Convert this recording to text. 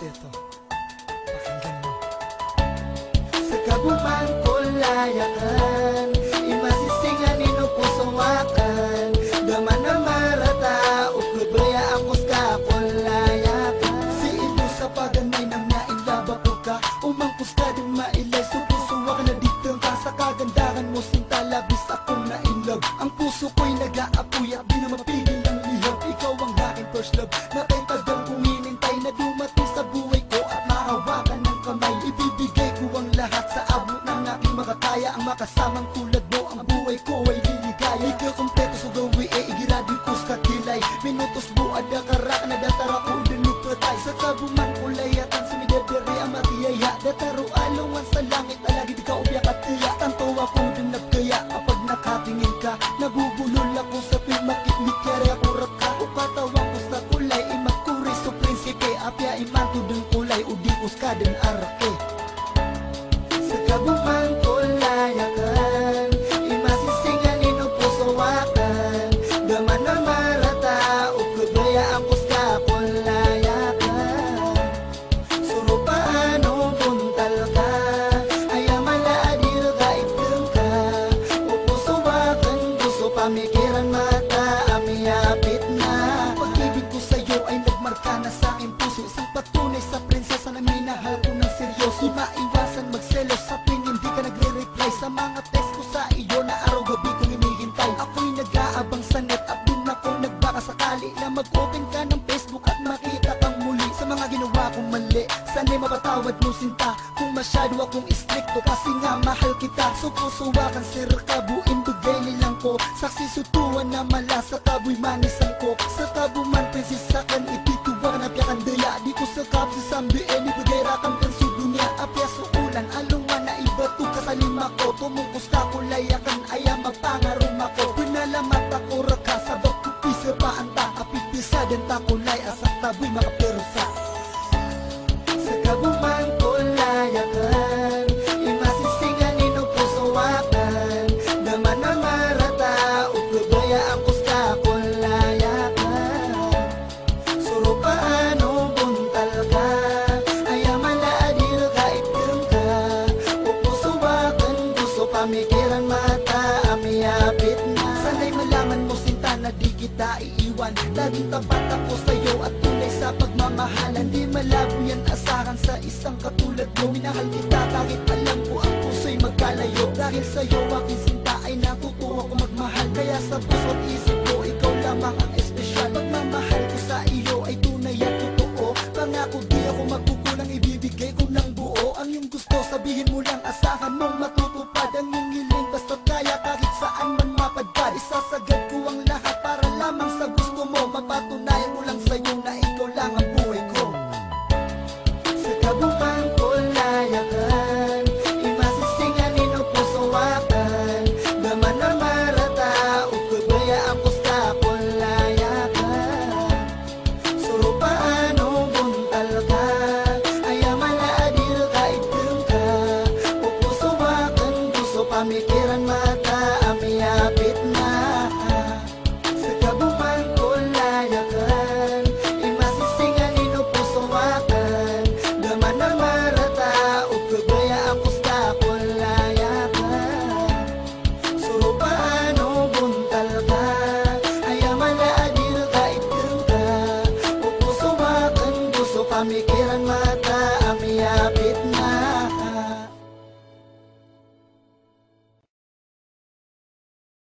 ito. Pakinggan mo. Sa kabuman kulayakan, imasisingan inupusawakan, daman na marata, uklubaya akos ka kulayakan. Si ino sa paganay na nainlaba ko ka, umangkus ka din mailay, supusuwak na dito ka. Sa kagandahan mo sinta, labis akong nainlove. Ang puso ko'y nag-aapoy at di na mapigil ang lihab. Ikaw ang aking first love, nakitagang kong hinintay na dumating sa buhay ko at mahawakan ng kamay. Ibibigay ko ang lahat sa abot ng aking makakaya. Ang makasamang tulad mo, ang buhay ko ay liligaya. Ikaw kompleto sa gawi e igiradi ko sa kilay. Minutos buad na karak na datara ko dinupatay. Sa kabuman kulayatan sa midadere ang matiyaya. Dataro alungan sa langit alagi di ka ubyak at tiya. Tanto ako din nagkaya kapag nakatingin ka. Nabubulol ako sa pimakit-mik kere ako raka. Upatawang ko sa kulay imakuri sa prinsipe. Apya imanto din kulay udikos ka din arake. Sa kabuman kulayakan, imasisingan inupusawakan, daman na marata, uklubaya angkos ka kulayakan. Surupaano buntal ka, ayamala adil ka iteng ka, upusawakan gusto pamikiran mata, amiyapit na. Pag-ibig ko sa'yo ay nagmarka na sa aking puso, isang patunay sa prinsesa na minahal ko ng seryoso. Maiwasan magselos sa tuwing hindi ka nagre-reply sa mga text ko sa iyo na araw-gabi kong hinihintay. Ako'y nag-aabang sa net at dun ako nagbaka sakali na mag-open ka ng Facebook at makita kang muli sa mga ginawa kong mali. Sana'y mapatawad mo sinta kung masyado akong istrikto, kasi nga mahal kita. Supusuwakan sir kabuin bigay nilang ko, saksi sutuan na mala sa kabuy manisan ko. Sa kabuman pensisakan itituwag na piyakan daya, di ko sa kapsi sambi ibigay rakam kan sudunya. Apya suulan alungan na ibato ka sa lima ko, tumungkos ka kulayakan aya magpangarum ako. Pinalamat ako raka sa bakupisa paanta, apipisa din ta kulay asak taboy makaperusa. Sa kabuman kulayakan, imasisingan inupusawakan, daman na marata, uklubaya angkos ka kulayakan. Surupaano buntal ka, ayamala adil ka iteng ka, upusawakan gusto pamikiran mata, amiyapit na. Sana'y malaman mo sinta na di kita iiwan, laging tapat ako sa'yo at tunay sa pagmamahalan. Di malabo yan asahan sa isang katulad mo. Minahal kita kahit alam ko ang puso'y magkalayo. Dahil sa'yo aking sinta ay natutuwa ko magmahal, kaya sa puso't isip ko ikaw lamang ang espesyal. Pagmamahal ko sa iyo ay tunay at totoo, pangako di ako magkukulang, ibibigay ko ng buo. Ang iyong gusto sabihin mo lang, asahan mong matutupad ang iyong hiling, basta't kaya kahit saan man mapadpad. Isasagad ko ang lahat para lamang sa gusto mo, mapatunayan ko lang sa'yo na ikaw lang ang buhay ko. Sa kabuman kulayakan, imasisingan inupusawakan, daman na marata, uklubaya angkos ka kulayakan. Surupaano buntal ka, ayamala adil ka iteng ka, upusawakan gusto pamikiran mata, amiyapit na. Sa kabuman kulayakan, imasisingan inupusawakan, daman na marata, uklubaya angkos ka kulayakan. Surupaano buntal ka, ayamala adil ka iteng ka, upusawakan gusto pamikiran mata.